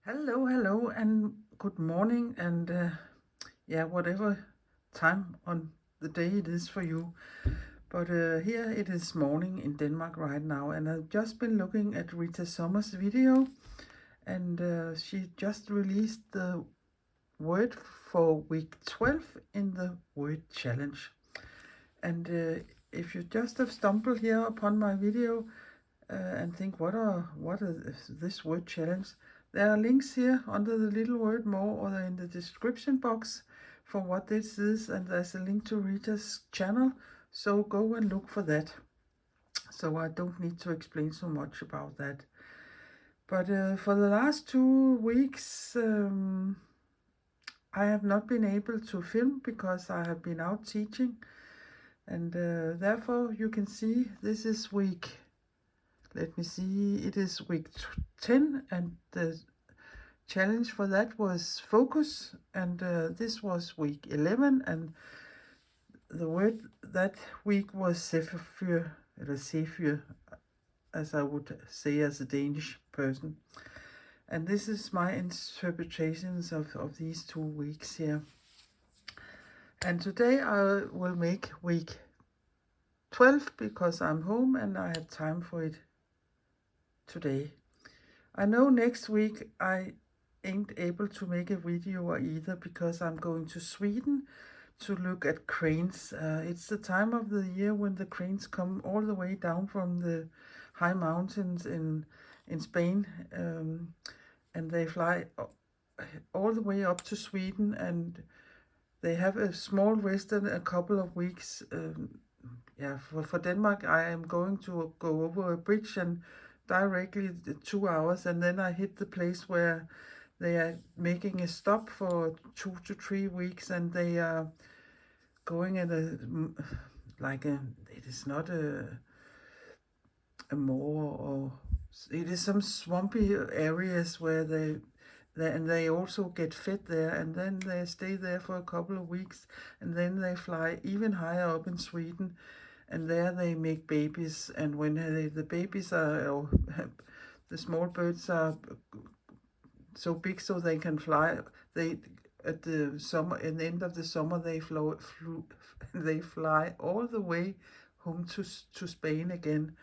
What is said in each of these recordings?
Hello, and good morning, and whatever time on the day it is for you. But here it is morning in Denmark right now, and I've just been looking at Rita Sommer's video, and she just released the word for week 12 in the word challenge. And if you just have stumbled here upon my video, and think, what is this word challenge? There are links here under the little word more or in the description box for what this is, and there's a link to Rita's channel, so go and look for that. So I don't need to explain so much about that. But for the last 2 weeks, I have not been able to film because I have been out teaching, and therefore you can see this is week, let me see, it is week 10, and the challenge for that was focus, and this was week 11, and the word that week was Zephyr, or Zephyr, as I would say as a Danish person. And this is my interpretations of these 2 weeks here. And today I will make week 12 because I'm home and I have time for it today. I know next week I ain't able to make a video either because I'm going to Sweden to look at cranes. It's the time of the year when the cranes come all the way down from the high mountains in Spain, and they fly all the way up to Sweden, and they have a small rest in a couple of weeks. For Denmark, I am going to go over a bridge and directly 2 hours, and then I hit the place where they are making a stop for 2 to 3 weeks, and they are going at it is not a moor, or it is some swampy areas where they also get fed there, and then they stay there for a couple of weeks, and then they fly even higher up in Sweden, and there they make babies, and when the babies are, or the small birds are so big so they can fly, they at the end of the summer they they fly all the way home to Spain again.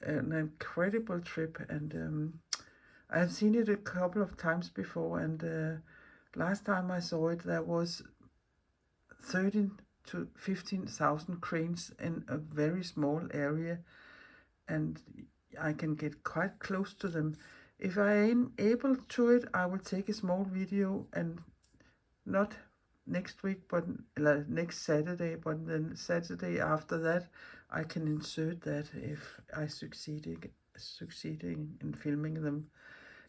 An incredible trip, and I've seen it a couple of times before, and last time I saw it there was 13 to 15,000 cranes in a very small area, and I can get quite close to them. If I am able to it, I will take a small video, and not next week, but next Saturday, but then Saturday after that, I can insert that if I succeeding in filming them.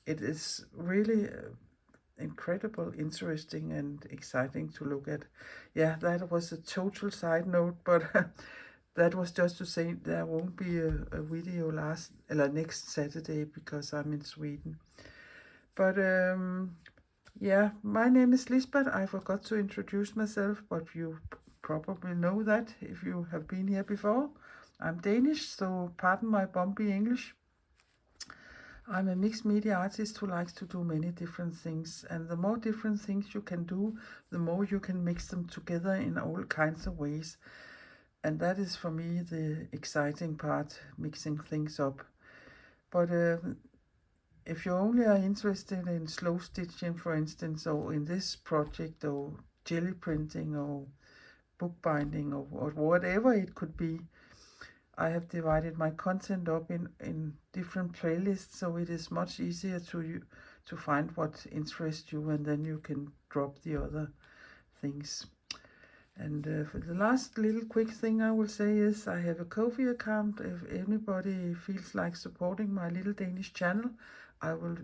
It is really incredible, interesting, and exciting to look at. Yeah, that was a total side note, but that was just to say there won't be a video next Saturday because I'm in Sweden. But yeah, my name is Lisbeth. I forgot to introduce myself, but you probably know that if you have been here before. I'm Danish, so pardon my bumpy English. I'm a mixed media artist who likes to do many different things, and the more different things you can do, the more you can mix them together in all kinds of ways. And that is for me the exciting part, mixing things up. But if you only are interested in slow stitching, for instance, or in this project, or jelly printing, or bookbinding, or whatever it could be, I have divided my content up in different playlists, so it is much easier to find what interests you, and then you can drop the other things. And for the last little quick thing I will say is I have a Ko-fi account. If anybody feels like supporting my little Danish channel, I will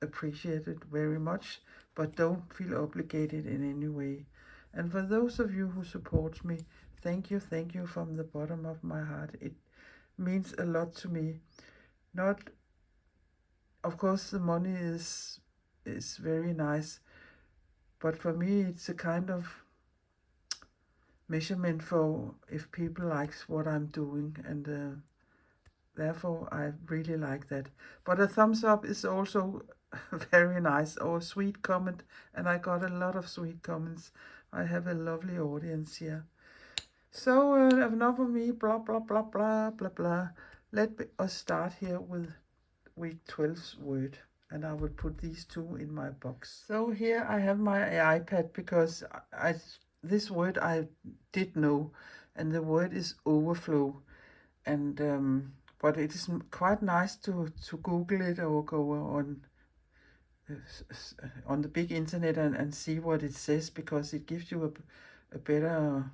appreciate it very much, but don't feel obligated in any way. And for those of you who support me, thank you from the bottom of my heart. It means a lot to me. Not, of course, the money is very nice, but for me it's a kind of measurement for if people likes what I'm doing, and therefore I really like that. But a thumbs up is also very nice or sweet comment, and I got a lot of sweet comments. I have a lovely audience here. So enough of me, blah blah blah blah blah blah. Us start here with week 12's word, and I will put these two in my box. So here I have my iPad because this word I did know, and the word is overflow, and but it is quite nice to Google it or go on the big internet and see what it says, because it gives you a better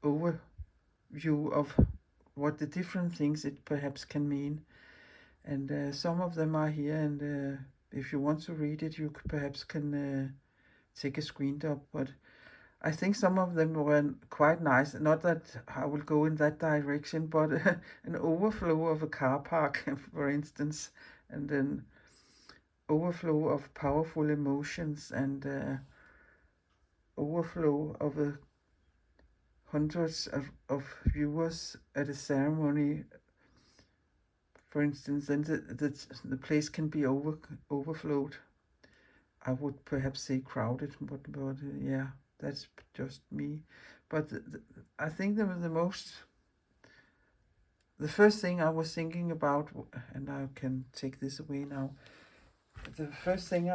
overview of what the different things it perhaps can mean. And some of them are here, and if you want to read it, you perhaps can take a screenshot. But I think some of them were quite nice. Not that I will go in that direction, but an overflow of a car park, for instance, and then overflow of powerful emotions, and overflow of hundreds of viewers at a ceremony, for instance. Then the place can be overflowed. I would perhaps say crowded, but yeah, that's just me. But I think the first thing I was thinking about, and I can take this away now. The first thing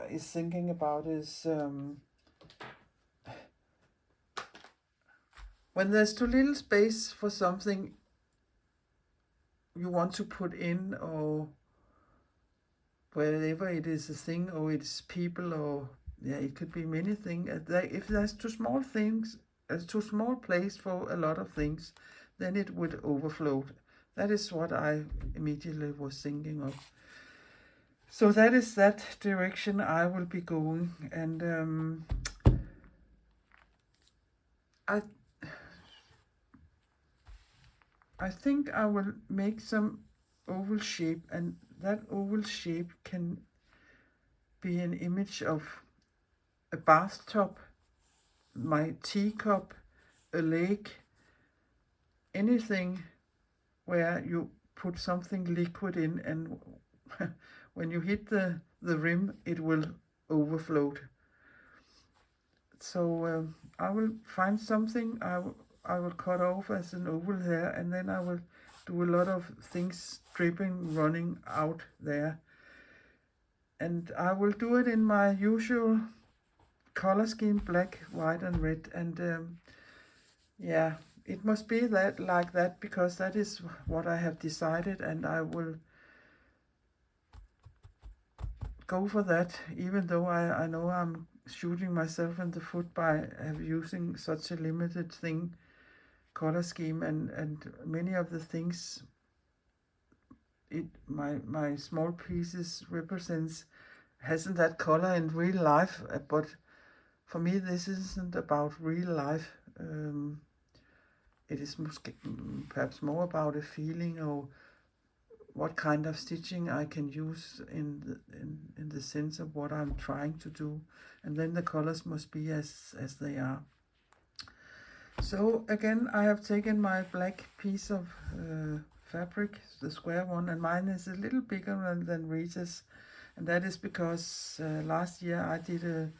is thinking about is when there's too little space for something you want to put in, or wherever it is a thing, or it's people, or yeah, it could be many things. If there's too small things, too small place for a lot of things, then it would overflow. That is what I immediately was thinking of. So that is that direction I will be going, and I think I will make some oval shape, and that oval shape can be an image of a bathtub, my teacup, a lake, anything where you put something liquid in, and when you hit the rim, it will overflow. So I will find something I will cut off as an oval here, and then I will do a lot of things dripping, running out there. And I will do it in my usual color scheme, black, white, and red. And yeah, it must be that like that, because that is what I have decided, and I will go for that, even though I know I'm shooting myself in the foot by using such a limited color scheme, and many of the things my small pieces represents hasn't that color in real life, but for me this isn't about real life. It is perhaps more about a feeling, or what kind of stitching I can use in the sense of what I'm trying to do, and then the colors must be as they are. So again, I have taken my black piece of fabric, the square one, and mine is a little bigger than Rita's, and that is because last year I did a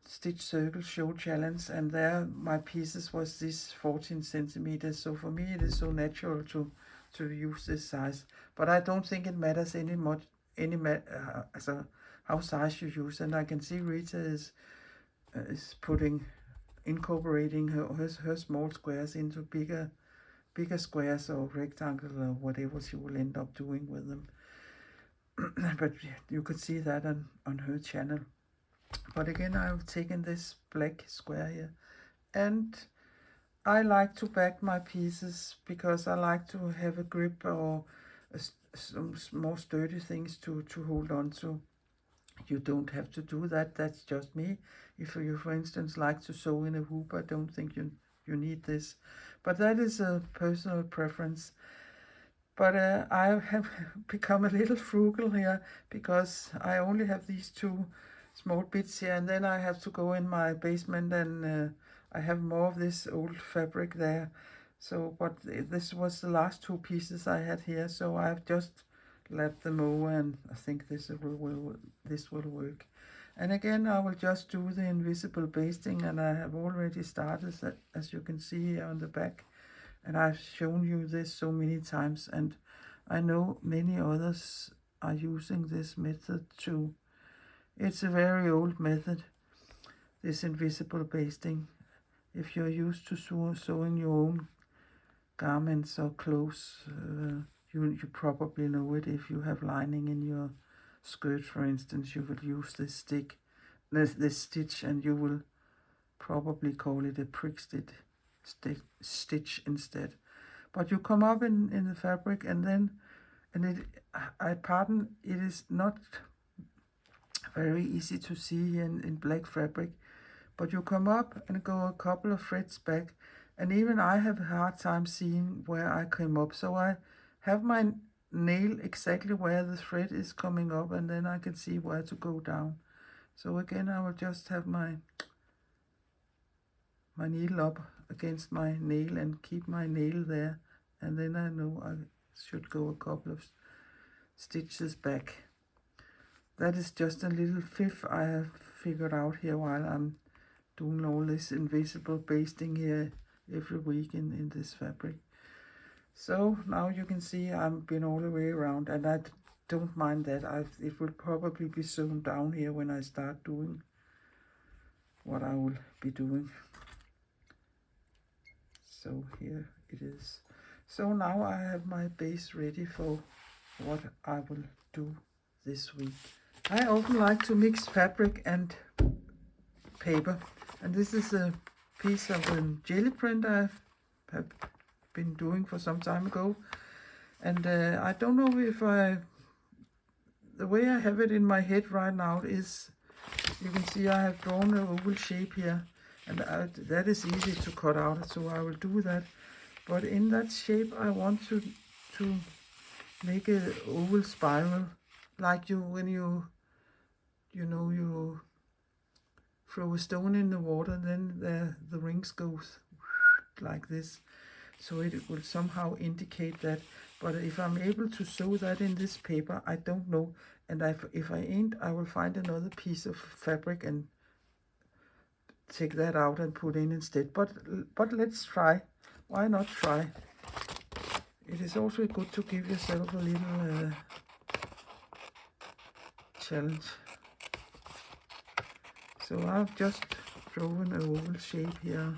stitch circle show challenge, and there my pieces was this 14 centimeters. So for me it is so natural to use this size, but I don't think it matters so how size you use. And I can see Rita is incorporating her small squares into bigger squares or rectangles or whatever she will end up doing with them. But you could see that on her channel. But again, I've taken this black square here, and I like to back my pieces because I like to have a grip or some more sturdy things to hold on to. You don't have to do that, that's just me. If you, for instance, like to sew in a hoop, I don't think you need this. But that is a personal preference. But I have become a little frugal here, because I only have these two small bits here, and then I have to go in my basement, and I have more of this old fabric there. So, but this was the last two pieces I had here, so I've just lap them over, and I think this will work. And again, I will just do the invisible basting, and I have already started, as you can see here on the back. And I've shown you this so many times, and I know many others are using this method too. It's a very old method, this invisible basting. If you're used to sewing your own garments or clothes, you probably know it. If you have lining in your skirt, for instance, you will use this stitch, and you will probably call it a prick stitch instead. But you come up in the fabric, and then, it is not very easy to see in black fabric, but you come up and go a couple of threads back, and even I have a hard time seeing where I came up. So I have my nail exactly where the thread is coming up, and then I can see where to go down. So again, I will just have my needle up against my nail and keep my nail there, and then I know I should go a couple of stitches back. That is just a little fifth I have figured out here while I'm doing all this invisible basting here every week in this fabric. So now you can see I've been all the way around, and I don't mind that. It will probably be sewn down here when I start doing what I will be doing. So here it is. So now I have my base ready for what I will do this week. I often like to mix fabric and paper, and this is a piece of jelly print I have been doing for some time ago, and I don't know if the way I have it in my head right now is, you can see I have drawn an oval shape here, and that is easy to cut out, so I will do that. But in that shape I want to make an oval spiral, like when you throw a stone in the water, then the rings goes like this. So it will somehow indicate that. But if I'm able to sew that in this paper, I don't know. And if I ain't, I will find another piece of fabric and take that out and put in instead. But let's try. Why not try? It is also good to give yourself a little challenge. So I've just drawn an oval shape here,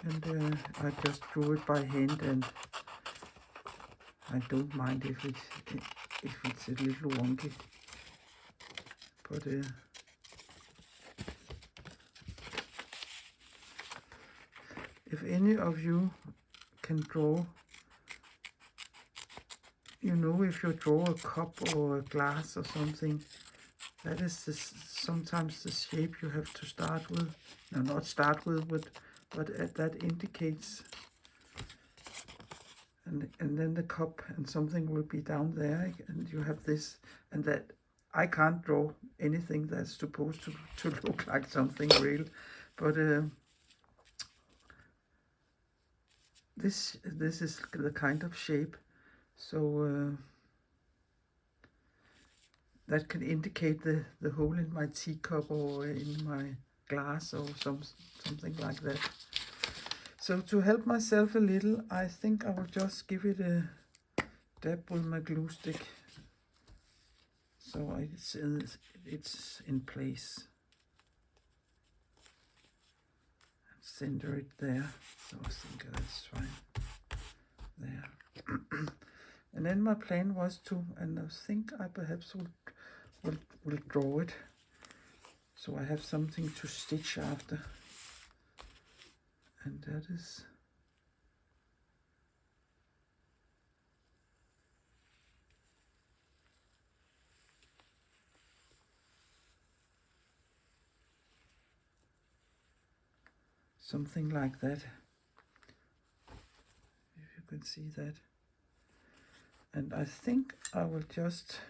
and I just drew it by hand, and I don't mind if it's a little wonky, but if any of you can draw, if you draw a cup or a glass or something, that is sometimes the shape you have to start with. No, not start with, but that indicates, and then the cup and something will be down there, and you have this, and that I can't draw anything that's supposed to look like something real, but this is the kind of shape, so that can indicate the hole in my teacup or in my glass or something like that. So to help myself a little, I think I will just give it a dab with my glue stick, so it's in place. Center it there, so I think that's fine there. And then my plan was to, and I think I perhaps will draw it, so I have something to stitch after, and that is something like that, if you can see that. And I think I will just,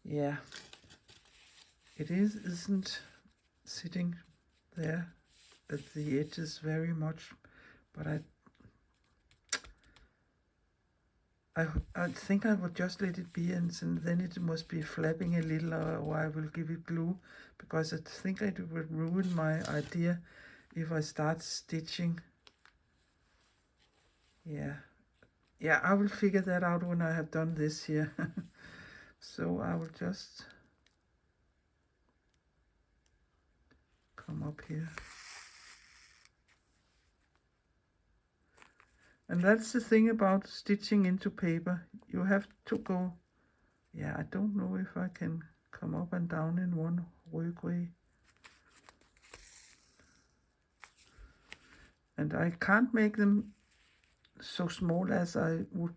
yeah, it isn't sitting there at the edges very much, but I think I will just let it be, and then it must be flapping a little, or I will give it glue, because I think it will ruin my idea if I start stitching. Yeah, I will figure that out when I have done this here. So I will just come up here. And that's the thing about stitching into paper. You have to go, yeah, I don't know if I can come up and down in one workway. And I can't make them so small as I would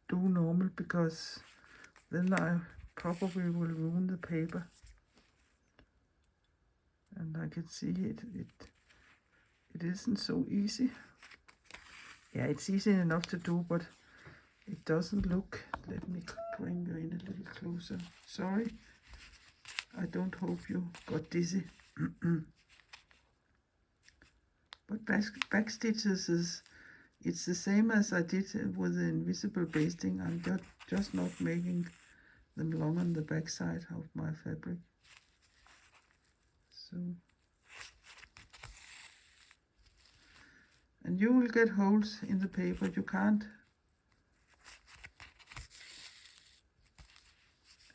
do normal, because then I probably will ruin the paper. And I can see it isn't so easy. Yeah, it's easy enough to do, but it doesn't look. Let me bring you in a little closer. Sorry, I don't hope you got dizzy. But back stitches it's the same as I did with the invisible basting. I'm just not making them long on the back side of my fabric. So, and you will get holes in the paper. You can't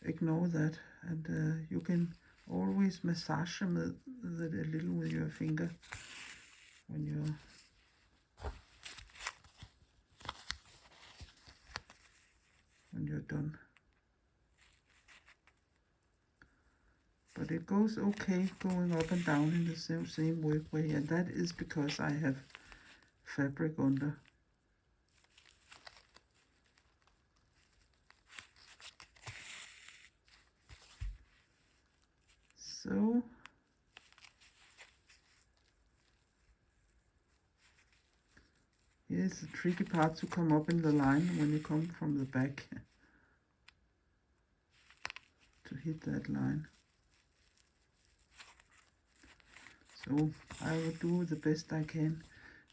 ignore that, and you can always massage them a little with your finger when you're done. But it goes okay going up and down in the same workway, and that is because I have fabric under. So here's the tricky part, to come up in the line when you come from the back, to hit that line. So I will do the best I can,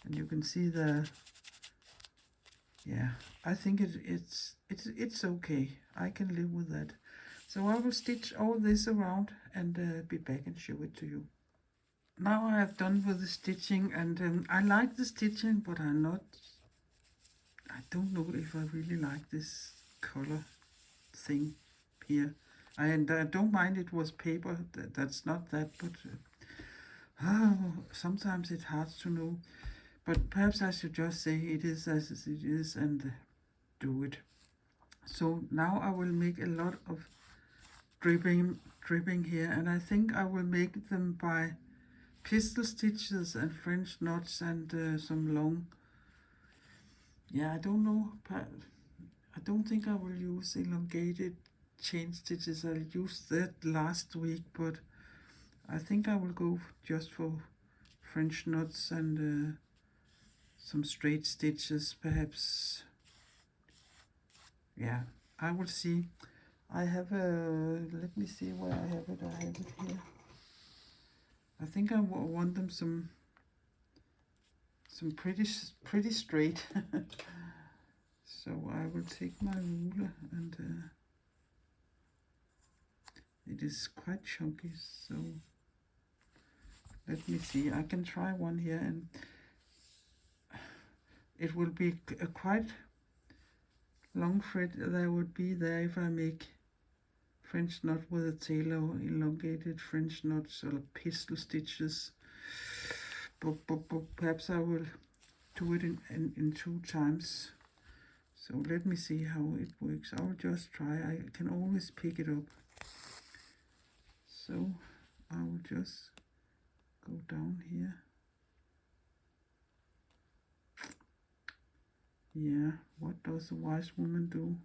and you can see yeah, I think it's okay. I can live with that. So I will stitch all this around and be back and show it to you. Now I have done with the stitching, and I like the stitching, but I don't know if I really like this color thing here. And I don't mind it was paper, that's not that, but sometimes it's hard to know. But perhaps I should just say it is as it is and do it. So now I will make a lot of dripping here, and I think I will make them by pistol stitches and French knots and some long, yeah, I don't know, I don't think I will use elongated chain stitches. I used that last week, but I think I will go just for French knots and some straight stitches, perhaps. Yeah, I will see. I have let me see where I have it. I have it here. I think I want them some pretty straight. So I will take my ruler, and it is quite chunky, so let me see. I can try one here, and it will be a quite long thread that would be there if I make French knot with a tail, or elongated French knots or pistol stitches. But perhaps I will do it in 2 times. So let me see how it works. I'll just try. I can always pick it up. So I will just go down here. Yeah, what does a wise woman do?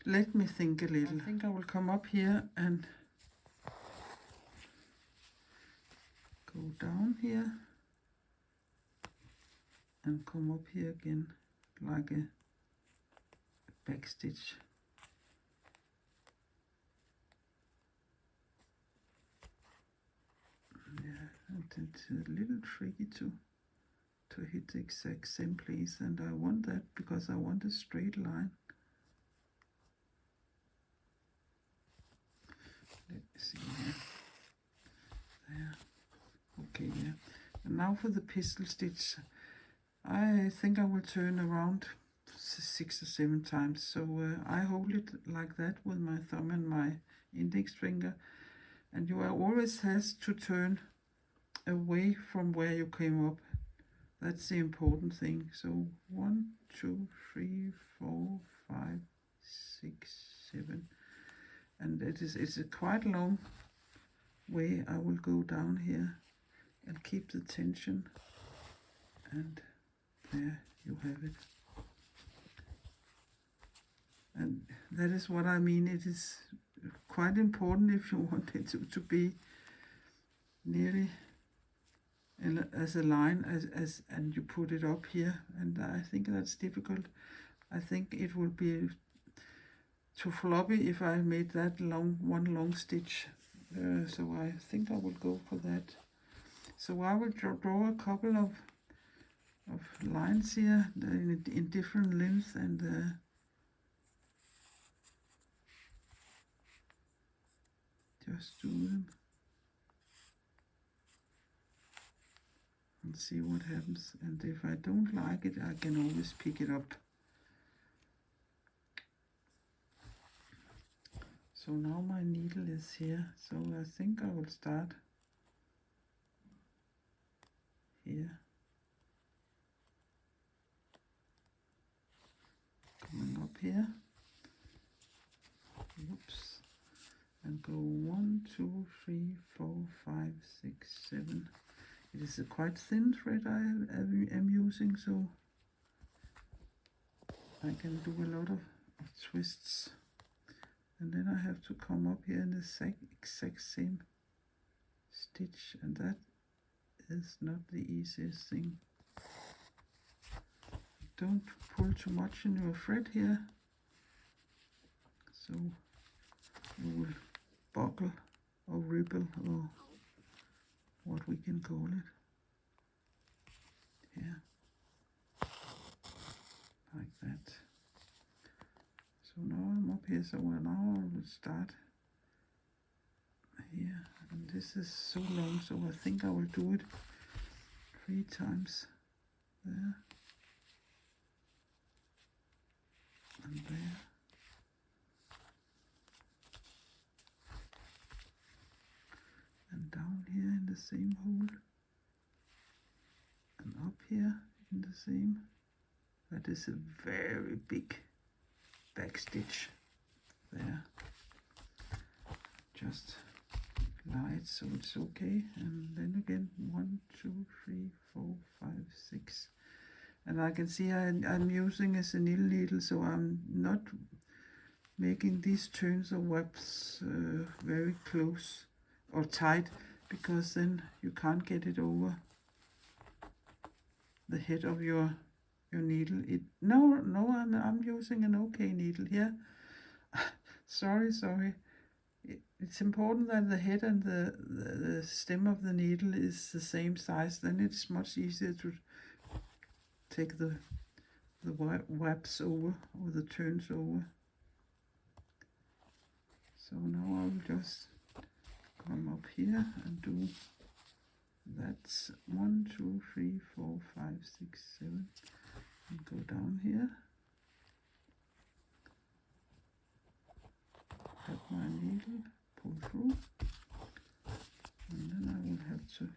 Let me think a little. I think I will come up here and go down here and come up here again like a back stitch. Yeah, and it's a little tricky to hit the exact same place, and I want that because I want a straight line. Let's see here. There. Okay, yeah. And now for the pistol stitch. I think I will turn around 6 or 7 times. So I hold it like that with my thumb and my index finger. And you always has to turn away from where you came up. That's the important thing. So 1, 2, 3, 4, 5, 6, 7. And it's a quite long way. I will go down here and keep the tension. And there you have it. And that is what I mean. It is quite important if you want it to be nearly as a line as and you put it up here, and I think that's difficult. I think it will be too floppy if I made that one long stitch, so I think I will go for that. So I will draw a couple of lines here in different lengths, and just do them and see what happens. And if I don't like it, I can always pick it up. So now my needle is here, so I think I will start here, coming up here, oops, and go 1, 2, 3, 4, 5, 6, 7. It is a quite thin thread I am using, so I can do a lot of twists. And then I have to come up here in the exact same stitch, and that is not the easiest thing. Don't pull too much in your thread here, so you will buckle or ripple, or what we can call it here, like that. So now I'm up here, so now I will start here, and this is so long, so I think I will do it 3 times there and there. And down here in the same hole, and up here in the same. That is a very big back stitch there. Just light, so it's okay. And then again 1, 2, 3, 4, 5, 6. And I can see I'm using a senile needle, so I'm not making these turns or webs very close or tight, because then you can't get it over the head of your needle. No, I'm using an okay needle here. sorry. It's important that the head and the stem of the needle is the same size. Then it's much easier to take the webs over, or the turns over. So now I will just come up here and do that's 1, 2, 3, 4, 5, 6, 7, and go down here. Have my needle, pull through, and then I will have to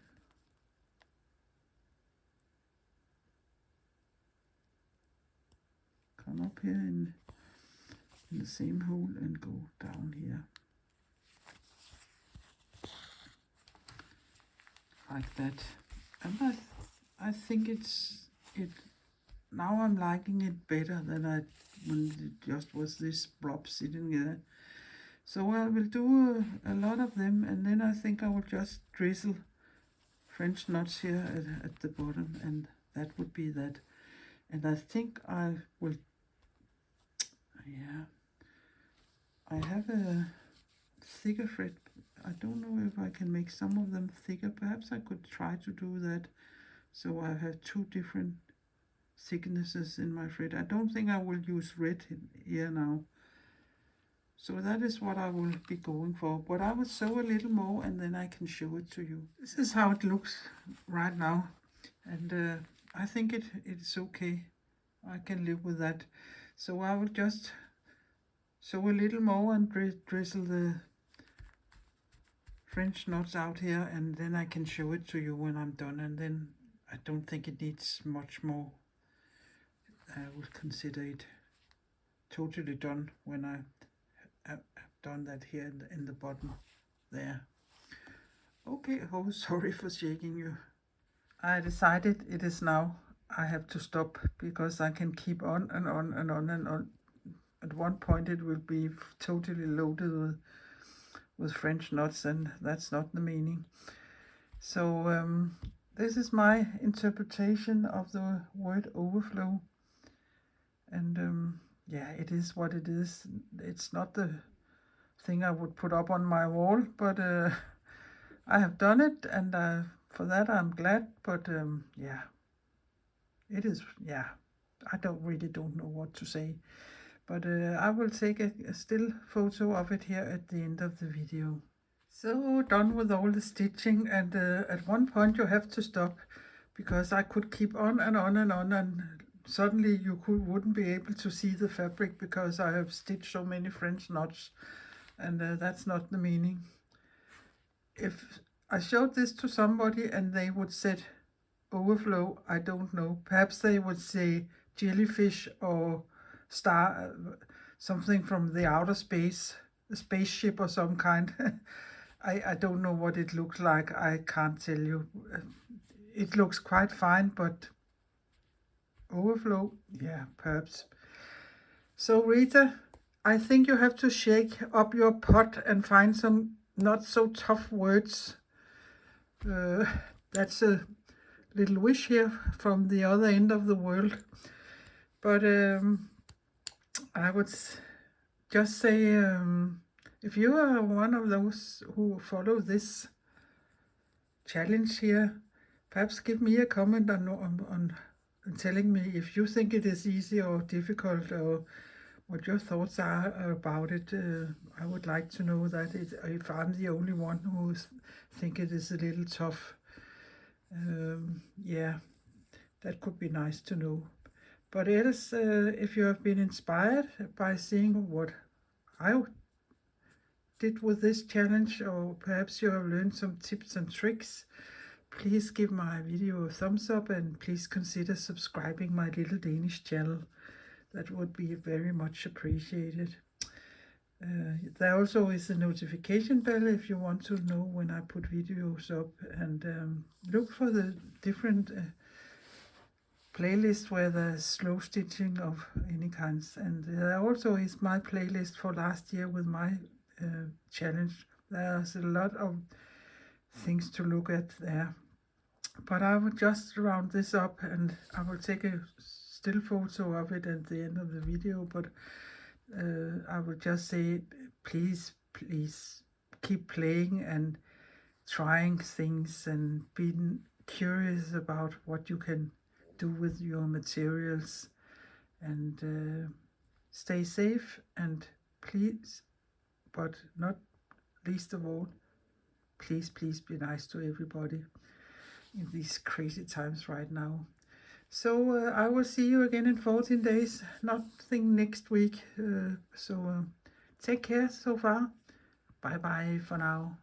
come up here in the same hole and go down here. Like that. And I think it now I'm liking it better than when it just was this blob sitting there. So I will do a lot of them, and then I think I will just drizzle French knots here at the bottom, and that would be that. And I think I will, yeah, I have a thicker thread I don't know if I can make some of them thicker. Perhaps I could try to do that. So I have two different thicknesses in my thread. I don't think I will use red here now. So that is what I will be going for. But I will sew a little more and then I can show it to you. This is how it looks right now. And I think it's okay. I can live with that. So I will just sew a little more and drizzle the French knots out here, and then I can show it to you when I'm done. And then I don't think it needs much more. I will consider it totally done when I have done that here in the bottom there. Okay, oh, sorry for shaking you. I decided it is now I have to stop, because I can keep on and on and on and on. At one point it will be totally loaded with French knots, and that's not the meaning. So this is my interpretation of the word overflow. And yeah, it is what it is. It's not the thing I would put up on my wall, but I have done it, and for that I'm glad. But yeah, it is, yeah, I really don't know what to say. But I will take a still photo of it here at the end of the video. So done with all the stitching, and at one point you have to stop, because I could keep on and on and on, and suddenly you wouldn't be able to see the fabric because I have stitched so many French knots, and that's not the meaning. If I showed this to somebody and they would say overflow, I don't know, perhaps they would say jellyfish or star, something from the outer space, a spaceship or some kind. I don't know what it looks like. I can't tell you. It looks quite fine, but overflow, yeah, perhaps. So Rita, I think you have to shake up your pot and find some not so tough words. That's a little wish here from the other end of the world. But I would just say, if you are one of those who follow this challenge here, perhaps give me a comment on telling me if you think it is easy or difficult, or what your thoughts are about it. I would like to know that, if I'm the only one who think it is a little tough. Yeah, that could be nice to know. But else, if you have been inspired by seeing what I did with this challenge, or perhaps you have learned some tips and tricks, please give my video a thumbs up, and please consider subscribing my little Danish channel. That would be very much appreciated. There also is a notification bell if you want to know when I put videos up, and look for the different playlist where there's slow stitching of any kinds. And there also is my playlist for last year with my challenge. There's a lot of things to look at there. But I will just round this up, and I will take a still photo of it at the end of the video. But I will just say, please keep playing and trying things, and being curious about what you can do with your materials, and stay safe, and please, but not least of all, please be nice to everybody in these crazy times right now. So I will see you again in 14 days, nothing next week. So take care so far. Bye bye for now.